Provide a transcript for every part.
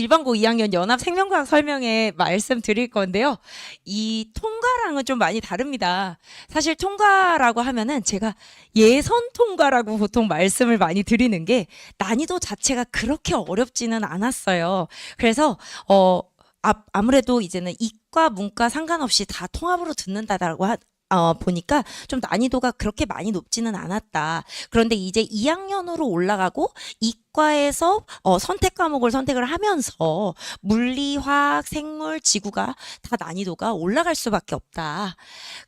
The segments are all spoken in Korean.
일반고 2학년 연합 생명과학 설명회 말씀드릴 건데요. 이 통과랑은 좀 많이 다릅니다. 사실 통과라고 하면은 제가 예선 통과라고 보통 말씀을 많이 드리는 게 난이도 자체가 그렇게 어렵지는 않았어요. 그래서 아무래도 이제는 이과 문과 상관없이 다 통합으로 듣는다라고 보니까 좀 난이도가 그렇게 많이 높지는 않았다. 그런데 이제 2학년으로 올라가고 이과에서 선택 과목을 선택을 하면서 물리, 화학, 생물, 지구가 다 난이도가 올라갈 수밖에 없다.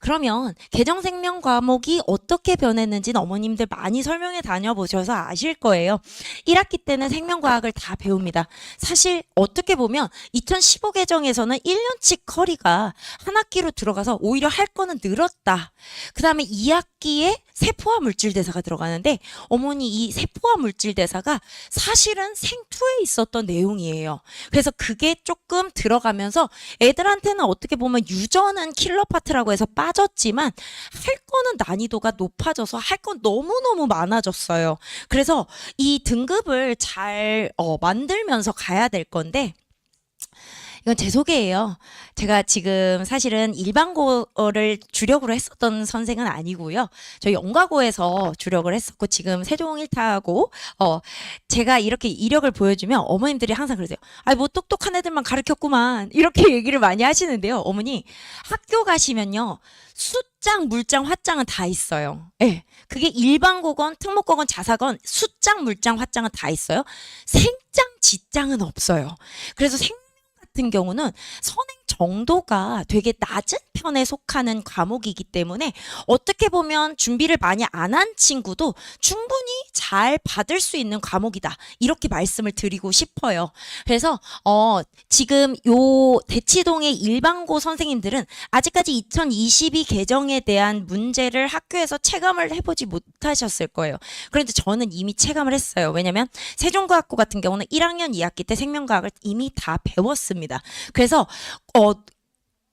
그러면 개정생명 과목이 어떻게 변했는지는 어머님들 많이 설명회 다녀보셔서 아실 거예요. 1학기 때는 생명과학을 다 배웁니다. 사실 어떻게 보면 2015 개정에서는 1년치 커리가 한 학기로 들어가서 오히려 할 거는 늘었다. 그 다음에 2학기에 세포화 물질 대사가 들어가는데 어머니 이 세포화 물질 대사가 사실은 생투에 있었던 내용이에요. 그래서 그게 조금 들어가면서 애들한테는 어떻게 보면 유전은 킬러 파트라고 해서 빠졌지만 할 거는 난이도가 높아져서 할 건 너무너무 많아졌어요. 그래서 이 등급을 잘 만들면서 가야 될 건데 이건 제 소개예요. 제가 지금 사실은 일반고를 주력으로 했었던 선생은 아니고요. 저희 연가고에서 주력을 했었고 지금 세종 1타고 제가 이렇게 이력을 보여주면 어머님들이 항상 그러세요. 아니 뭐 똑똑한 애들만 가르쳤구만 이렇게 얘기를 많이 하시는데요. 어머니 학교 가시면요. 숫장, 물장, 화장은 다 있어요. 예. 네. 그게 일반고건, 특목고건, 자사건 숫장, 물장, 화장은 다 있어요. 생장, 지장은 없어요. 그래서 같은 경우는 선행 정도가 되게 낮은 편에 속하는 과목이기 때문에 어떻게 보면 준비를 많이 안 한 친구도 충분히 잘 받을 수 있는 과목이다. 이렇게 말씀을 드리고 싶어요. 그래서 지금 요 대치동의 일반고 선생님들은 아직까지 2022 개정에 대한 문제를 학교에서 체감을 해보지 못하셨을 거예요. 그런데 저는 이미 체감을 했어요. 왜냐면 세종과학고 같은 경우는 1학년 2학기 때 생명과학을 이미 다 배웠습니다. 그래서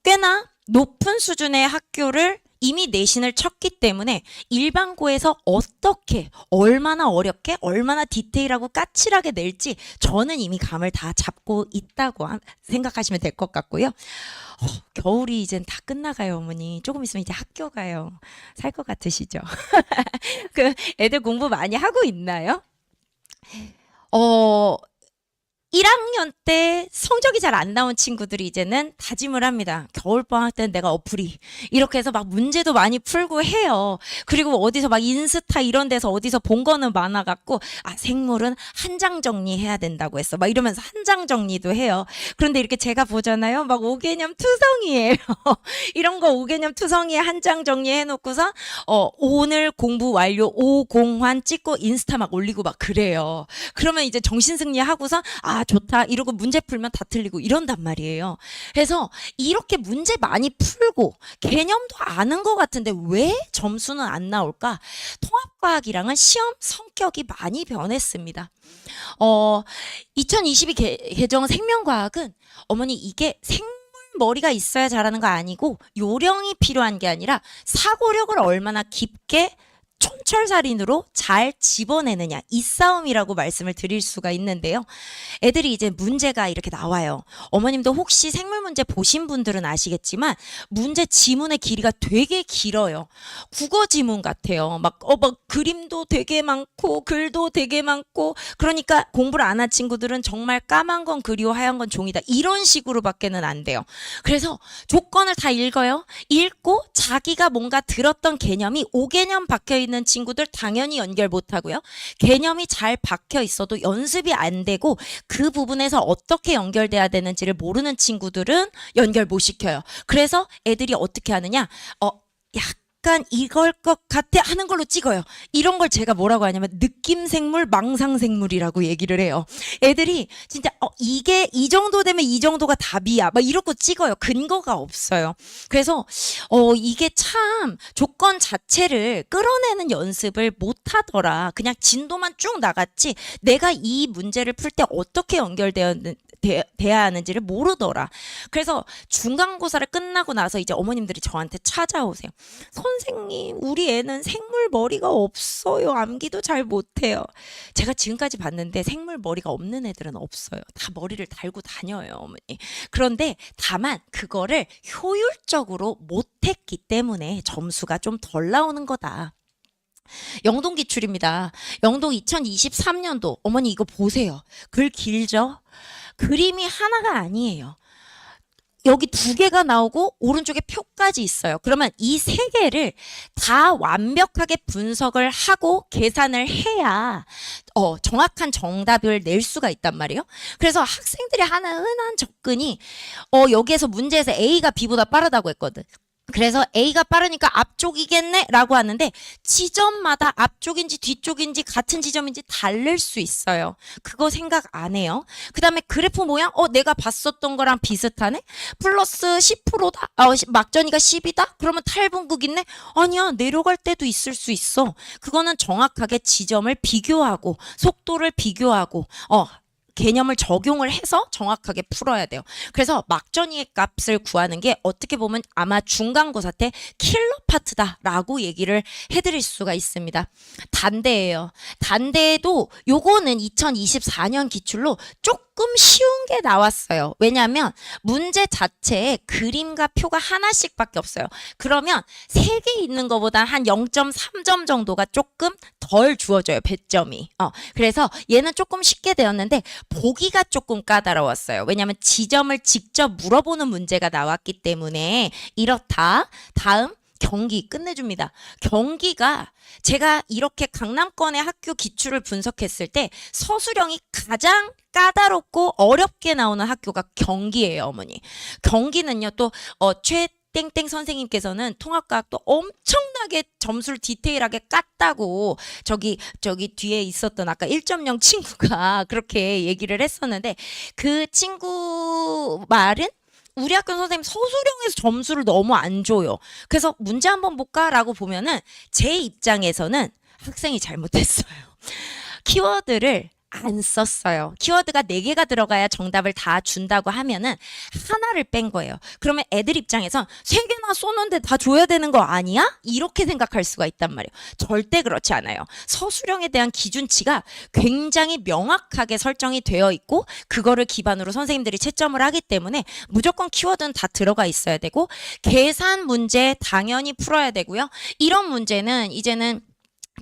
꽤나 높은 수준의 학교를 이미 내신을 쳤기 때문에 일반고에서 어떻게 얼마나 어렵게 얼마나 디테일하고 까칠하게 낼지 저는 이미 감을 다 잡고 있다고 생각하시면 될 것 같고요. 겨울이 이젠 다 끝나가요, 어머니. 조금 있으면 이제 학교 가요. 살 것 같으시죠? 그 애들 공부 많이 하고 있나요? 1학년 때 성적이 잘 안 나온 친구들이 이제는 다짐을 합니다. 겨울방학 때는 내가 어플이 이렇게 해서 막 문제도 많이 풀고 해요. 그리고 어디서 막 인스타 이런 데서 어디서 본 거는 많아갖고 생물은 한 장 정리해야 된다고 했어. 막 이러면서 한 장 정리도 해요. 그런데 이렇게 제가 보잖아요. 막 5개념 투성이에요. 이런 거 5개념 투성이에 한 장 정리해놓고서 오늘 공부 완료 5공환 찍고 인스타 막 올리고 막 그래요. 그러면 이제 정신승리 하고서 좋다 이러고 문제 풀면 다 틀리고 이런단 말이에요. 그래서 이렇게 문제 많이 풀고 개념도 아는 것 같은데 왜 점수는 안 나올까? 통합과학이랑은 시험 성격이 많이 변했습니다. 2022 개정 생명과학은 어머니 이게 머리가 있어야 잘하는 거 아니고 요령이 필요한 게 아니라 사고력을 얼마나 깊게 촌철살인으로 잘 집어내느냐 이 싸움이라고 말씀을 드릴 수가 있는데요. 애들이 이제 문제가 이렇게 나와요. 어머님도 혹시 생물 문제 보신 분들은 아시겠지만 문제 지문의 길이가 되게 길어요. 국어 지문 같아요. 막 그림도 되게 많고 글도 되게 많고 그러니까 공부를 안 한 친구들은 정말 까만 건 글이고 하얀 건 종이다. 이런 식으로밖에는 안 돼요. 그래서 조건을 다 읽어요. 읽고 자기가 뭔가 들었던 개념이 5개념 박혀 있는 친구들 당연히 연결 못 하고요. 개념이 잘 박혀 있어도 연습이 안 되고 그 부분에서 어떻게 연결돼야 되는지를 모르는 친구들은 연결 못 시켜요. 그래서 애들이 어떻게 하느냐? 약간 이걸 것 같아 하는 걸로 찍어요. 이런 걸 제가 뭐라고 하냐면 느낌생물, 망상생물이라고 얘기를 해요. 애들이 진짜 이게 이 정도 되면 이 정도가 답이야. 막 이러고 찍어요. 근거가 없어요. 그래서 이게 참 조건 자체를 끌어내는 연습을 못 하더라. 그냥 진도만 쭉 나갔지 내가 이 문제를 풀 때 어떻게 연결되어 돼야 하는지를 모르더라. 그래서 중간고사를 끝나고 나서 이제 어머님들이 저한테 찾아오세요. 선생님, 우리 애는 생물 머리가 없어요. 암기도 잘 못해요. 제가 지금까지 봤는데 생물 머리가 없는 애들은 없어요. 다 머리를 달고 다녀요, 어머니. 그런데 다만 그거를 효율적으로 못했기 때문에 점수가 좀 덜 나오는 거다. 영동 기출입니다. 영동 2023년도. 어머니 이거 보세요. 글 길죠? 그림이 하나가 아니에요. 여기 2개가 나오고 오른쪽에 표까지 있어요. 그러면 이 3개를 다 완벽하게 분석을 하고 계산을 해야 정확한 정답을 낼 수가 있단 말이에요. 그래서 학생들이 하는 흔한 접근이 여기에서 문제에서 A가 B보다 빠르다고 했거든. 그래서 A가 빠르니까 앞쪽이겠네 라고 하는데 지점마다 앞쪽인지 뒤쪽인지 같은 지점인지 다를 수 있어요. 그거 생각 안 해요. 그 다음에 그래프 모양 내가 봤었던 거랑 비슷하네. 플러스 10%다. 막전이가 10이다. 그러면 탈분극 있네. 아니야, 내려갈 때도 있을 수 있어. 그거는 정확하게 지점을 비교하고 속도를 비교하고 개념을 적용을 해서 정확하게 풀어야 돼요. 그래서 막전이의 값을 구하는 게 어떻게 보면 아마 중간고사 때 킬러 파트다라고 얘기를 해드릴 수가 있습니다. 단대예요. 단대에도 요거는 2024년 기출로 조금 쉬운 게 나왔어요. 왜냐하면 문제 자체에 그림과 표가 하나씩밖에 없어요. 그러면 3개 있는 것보다 한 0.3점 정도가 조금 덜 주어져요. 배점이. 그래서 얘는 조금 쉽게 되었는데 보기가 조금 까다로웠어요. 왜냐하면 지점을 직접 물어보는 문제가 나왔기 때문에 이렇다. 다음 경기 끝내줍니다. 경기가 제가 이렇게 강남권의 학교 기출을 분석했을 때 서술형이 가장 까다롭고 어렵게 나오는 학교가 경기예요, 어머니. 경기는요, 또 땡땡 선생님께서는 통합과학도 엄청나게 점수를 디테일하게 깠다고 저기 뒤에 있었던 아까 1.0 친구가 그렇게 얘기를 했었는데 그 친구 말은 우리 학교 선생님 서술형에서 점수를 너무 안 줘요. 그래서 문제 한번 볼까라고 보면은 제 입장에서는 학생이 잘못했어요. 키워드를 안 썼어요. 키워드가 4개가 들어가야 정답을 다 준다고 하면은 하나를 뺀 거예요. 그러면 애들 입장에선 3개나 쏘는데 다 줘야 되는 거 아니야? 이렇게 생각할 수가 있단 말이에요. 절대 그렇지 않아요. 서술형에 대한 기준치가 굉장히 명확하게 설정이 되어 있고 그거를 기반으로 선생님들이 채점을 하기 때문에 무조건 키워드는 다 들어가 있어야 되고 계산 문제 당연히 풀어야 되고요. 이런 문제는 이제는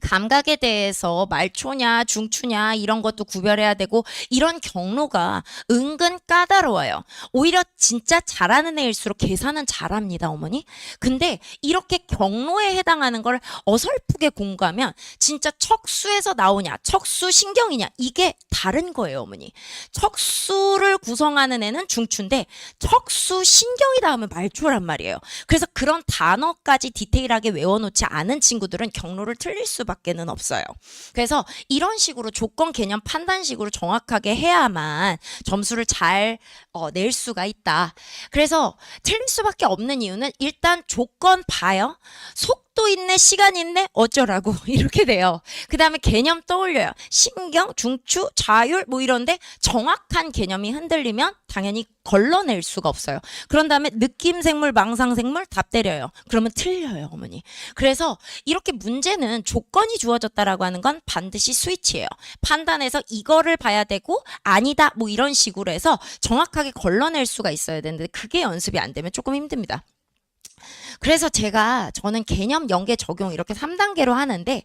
감각에 대해서 말초냐 중추냐 이런 것도 구별해야 되고 이런 경로가 은근 까다로워요. 오히려 진짜 잘하는 애일수록 계산은 잘합니다, 어머니. 근데 이렇게 경로에 해당하는 걸 어설프게 공부하면 진짜 척수에서 나오냐 척수 신경이냐 이게 다른 거예요, 어머니. 척수를 구성하는 애는 중추인데 척수 신경이다 하면 말초란 말이에요. 그래서 그런 단어까지 디테일하게 외워놓지 않은 친구들은 경로를 틀릴 수 밖에는 없어요. 그래서 이런 식으로 조건 개념 판단식으로 정확하게 해야만 점수를 잘 낼 수가 있다. 그래서 틀릴 수밖에 없는 이유는 일단 조건 봐요. 속도 있네, 시간 있네, 어쩌라고 이렇게 돼요. 그 다음에 개념 떠올려요. 신경, 중추, 자율 뭐 이런데 정확한 개념이 흔들리면 당연히 걸러낼 수가 없어요. 그런 다음에 느낌생물, 망상생물 답 때려요. 그러면 틀려요, 어머니. 그래서 이렇게 문제는 조건이 주어졌다라고 하는 건 반드시 스위치예요. 판단해서 이거를 봐야 되고 아니다 뭐 이런 식으로 해서 정확하게 걸러낼 수가 있어야 되는데 그게 연습이 안 되면 조금 힘듭니다. 그래서 저는 개념 연계 적용 이렇게 3단계로 하는데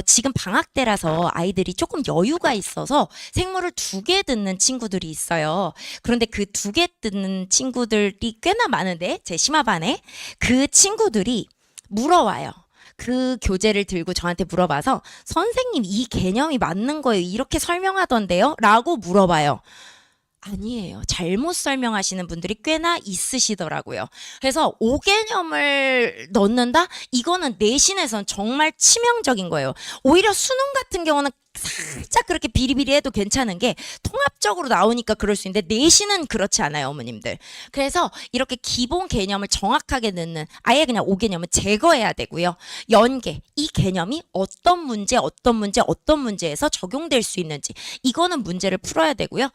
지금 방학 때라서 아이들이 조금 여유가 있어서 생물을 2개 듣는 친구들이 있어요. 그런데 그 2개 듣는 친구들이 꽤나 많은데 제 심화반에 그 친구들이 물어와요. 그 교재를 들고 저한테 물어봐서 선생님 이 개념이 맞는 거예요. 이렇게 설명하던데요? 라고 물어봐요. 아니에요. 잘못 설명하시는 분들이 꽤나 있으시더라고요. 그래서 5개념을 넣는다? 이거는 내신에선 정말 치명적인 거예요. 오히려 수능 같은 경우는 살짝 그렇게 비리비리해도 괜찮은 게 통합적으로 나오니까 그럴 수 있는데 내신은 그렇지 않아요, 어머님들. 그래서 이렇게 기본 개념을 정확하게 넣는 아예 그냥 5개념은 제거해야 되고요. 연계, 이 개념이 어떤 문제에서 적용될 수 있는지 이거는 문제를 풀어야 되고요.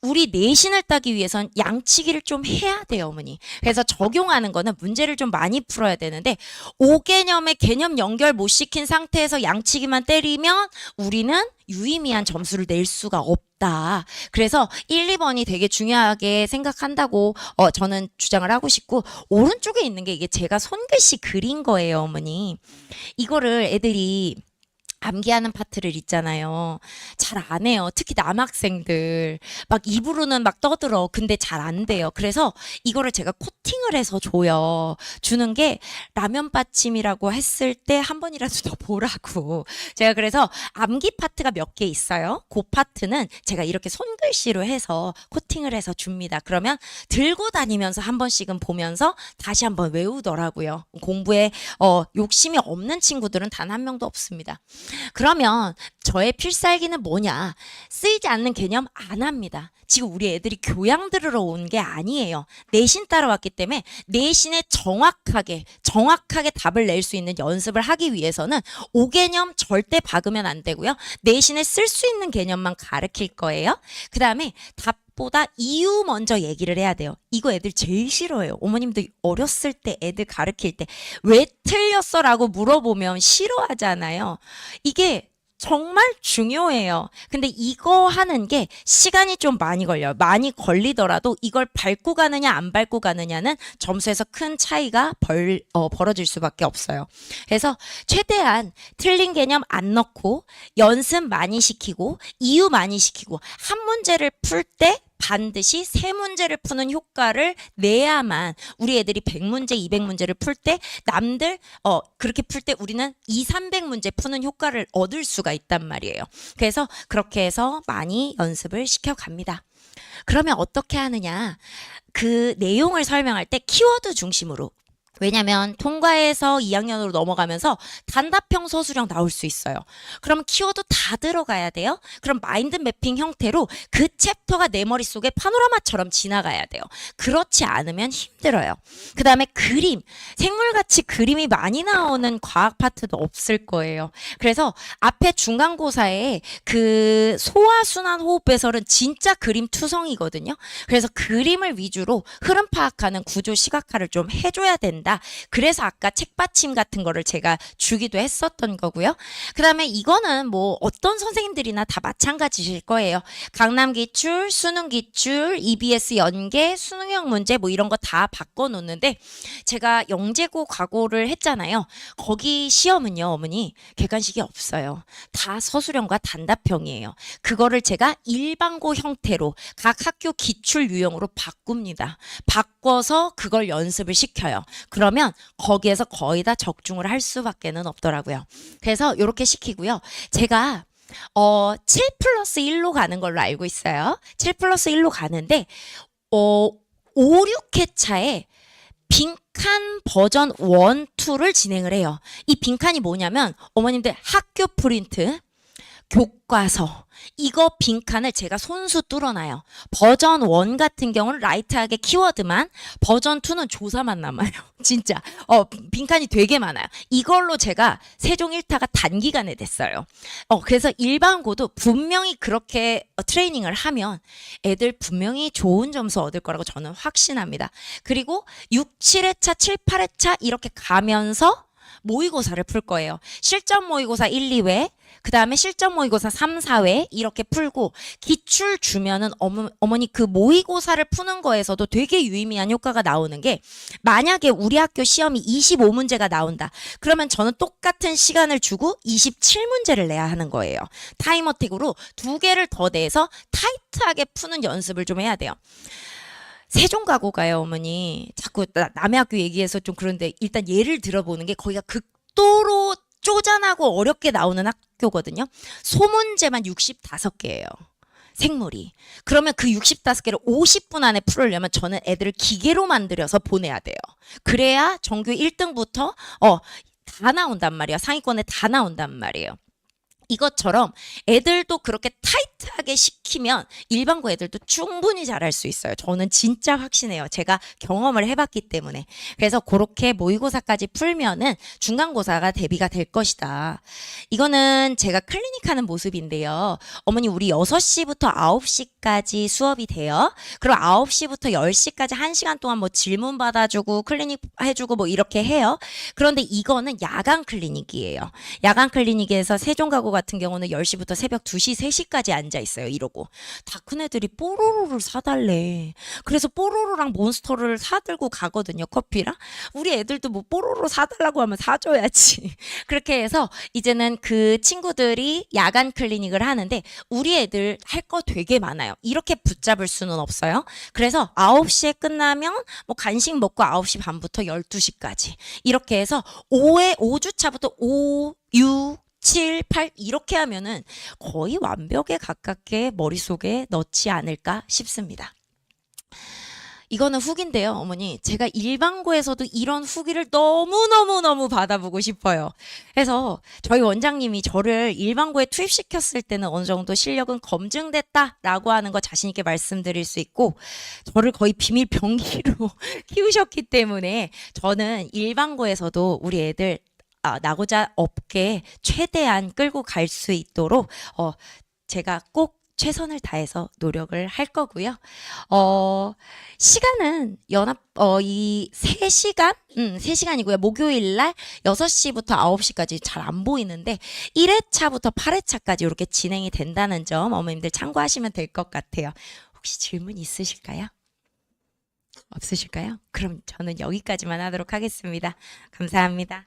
우리 내신을 따기 위해선 양치기를 좀 해야 돼요, 어머니. 그래서 적용하는 거는 문제를 좀 많이 풀어야 되는데 5개념의 개념 연결 못 시킨 상태에서 양치기만 때리면 우리는 유의미한 점수를 낼 수가 없다. 그래서 1, 2번이 되게 중요하게 생각한다고 저는 주장을 하고 싶고, 오른쪽에 있는 게 이게 제가 손글씨 그린 거예요, 어머니. 이거를 애들이 암기하는 파트를 있잖아요. 잘 안 해요. 특히 남학생들. 막 입으로는 막 떠들어. 근데 잘 안 돼요. 그래서 이거를 제가 코팅을 해서 줘요. 주는 게 라면 받침이라고 했을 때 한 번이라도 더 보라고. 제가 그래서 암기 파트가 몇 개 있어요. 그 파트는 제가 이렇게 손글씨로 해서 코팅을 해서 줍니다. 그러면 들고 다니면서 한 번씩은 보면서 다시 한번 외우더라고요. 공부에 욕심이 없는 친구들은 단 한 명도 없습니다. 그러면 저의 필살기는 뭐냐? 쓰이지 않는 개념 안 합니다. 지금 우리 애들이 교양 들으러 온 게 아니에요. 내신 따라 왔기 때문에 내신에 정확하게 답을 낼 수 있는 연습을 하기 위해서는 5개념 절대 박으면 안 되고요. 내신에 쓸 수 있는 개념만 가르칠 거예요. 그 다음에 답보다 이유 먼저 얘기를 해야 돼요. 이거 애들 제일 싫어해요. 어머님도 어렸을 때 애들 가르칠 때 왜 틀렸어? 라고 물어보면 싫어하잖아요. 이게 정말 중요해요. 근데 이거 하는 게 시간이 좀 많이 걸려요. 많이 걸리더라도 이걸 밟고 가느냐 안 밟고 가느냐는 점수에서 큰 차이가 벌어질 수밖에 없어요. 그래서 최대한 틀린 개념 안 넣고 연습 많이 시키고 이유 많이 시키고 한 문제를 풀 때 반드시 세 문제를 푸는 효과를 내야만 우리 애들이 100문제, 200문제를 풀 때 남들 그렇게 풀 때 우리는 2, 300문제 푸는 효과를 얻을 수가 있단 말이에요. 그래서 그렇게 해서 많이 연습을 시켜갑니다. 그러면 어떻게 하느냐? 그 내용을 설명할 때 키워드 중심으로. 왜냐면 통과해서 2학년으로 넘어가면서 단답형 서술형 나올 수 있어요. 그럼 키워드 다 들어가야 돼요. 그럼 마인드 매핑 형태로 그 챕터가 내 머릿속에 파노라마처럼 지나가야 돼요. 그렇지 않으면 힘들어요. 그 다음에 그림, 생물같이 그림이 많이 나오는 과학 파트도 없을 거예요. 그래서 앞에 중간고사에 그 소화순환 호흡 배설은 진짜 그림 투성이거든요. 그래서 그림을 위주로 흐름 파악하는 구조 시각화를 좀 해줘야 된다. 그래서 아까 책받침 같은 거를 제가 주기도 했었던 거고요. 그 다음에 이거는 뭐 어떤 선생님들이나 다 마찬가지실 거예요. 강남 기출, 수능 기출, EBS 연계, 수능형 문제 뭐 이런 거 다 바꿔놓는데 제가 영재고 과고를 했잖아요. 거기 시험은요, 어머니 객관식이 없어요. 다 서술형과 단답형이에요. 그거를 제가 일반고 형태로 각 학교 기출 유형으로 바꿉니다. 바꿔서 그걸 연습을 시켜요. 그러면 거기에서 거의 다 적중을 할 수밖에는 없더라고요. 그래서 이렇게 시키고요. 제가 7 플러스 1로 가는 걸로 알고 있어요. 7 플러스 1로 가는데 5, 6회차에 빈칸 버전 1, 2를 진행을 해요. 이 빈칸이 뭐냐면 어머님들 학교 프린트, 교과서 이거 빈칸을 제가 손수 뚫어놔요. 버전 1 같은 경우는 라이트하게 키워드만, 버전 2는 조사만 남아요. 진짜 빈칸이 되게 많아요. 이걸로 제가 세종 1타가 단기간에 됐어요. 그래서 일반고도 분명히 그렇게 트레이닝을 하면 애들 분명히 좋은 점수 얻을 거라고 저는 확신합니다. 그리고 6, 7회차, 7, 8회차 이렇게 가면서 모의고사를 풀 거예요. 실전 모의고사 1, 2회, 그 다음에 실전 모의고사 3, 4회 이렇게 풀고 기출 주면은 어머니 그 모의고사를 푸는 거에서도 되게 유의미한 효과가 나오는 게 만약에 우리 학교 시험이 25문제가 나온다. 그러면 저는 똑같은 시간을 주고 27문제를 내야 하는 거예요. 타임어택으로 2개를 더 내서 타이트하게 푸는 연습을 좀 해야 돼요. 세종과고가요, 어머니. 자꾸 남의 학교 얘기해서 좀 그런데 일단 예를 들어보는 게 거기가 극도로 쪼잔하고 어렵게 나오는 학교거든요. 소문제만 65개예요. 생물이. 그러면 그 65개를 50분 안에 풀으려면 저는 애들을 기계로 만들어서 보내야 돼요. 그래야 전교 1등부터 다 나온단 말이에요. 상위권에 다 나온단 말이에요. 이것처럼 애들도 그렇게 타이트하게 시키면 일반고 애들도 충분히 잘할 수 있어요. 저는 진짜 확신해요. 제가 경험을 해봤기 때문에. 그래서 그렇게 모의고사까지 풀면은 중간고사가 대비가 될 것이다. 이거는 제가 클리닉 하는 모습인데요. 어머니 우리 6시부터 9시까지 수업이 돼요. 그럼 9시부터 10시까지 1시간 동안 뭐 질문 받아주고 클리닉 해주고 뭐 이렇게 해요. 그런데 이거는 야간 클리닉이에요. 야간 클리닉에서 세종가구 같은 경우는 10시부터 새벽 2시, 3시까지 앉아 있어요. 이러고. 다 큰 애들이 뽀로로를 사달래. 그래서 뽀로로랑 몬스터를 사들고 가거든요. 커피랑. 우리 애들도 뭐 뽀로로 사달라고 하면 사줘야지. 그렇게 해서 이제는 그 친구들이 야간 클리닉을 하는데 우리 애들 할 거 되게 많아요. 이렇게 붙잡을 수는 없어요. 그래서 9시에 끝나면 뭐 간식 먹고 9시 반부터 12시까지 이렇게 해서 5주차부터 5, 6, 7, 8 이렇게 하면은 거의 완벽에 가깝게 머릿속에 넣지 않을까 싶습니다. 이거는 후기인데요, 어머니. 제가 일반고에서도 이런 후기를 너무너무너무 받아보고 싶어요. 그래서 저희 원장님이 저를 일반고에 투입시켰을 때는 어느 정도 실력은 검증됐다라고 하는 거 자신 있게 말씀드릴 수 있고 저를 거의 비밀 병기로 키우셨기 때문에 저는 일반고에서도 우리 애들 나고자 업계 최대한 끌고 갈 수 있도록 제가 꼭 최선을 다해서 노력을 할 거고요. 시간은 이 3시간? 3시간이고요. 목요일 날 6시부터 9시까지 잘 안 보이는데 1회차부터 8회차까지 이렇게 진행이 된다는 점 어머님들 참고하시면 될 것 같아요. 혹시 질문 있으실까요? 없으실까요? 그럼 저는 여기까지만 하도록 하겠습니다. 감사합니다.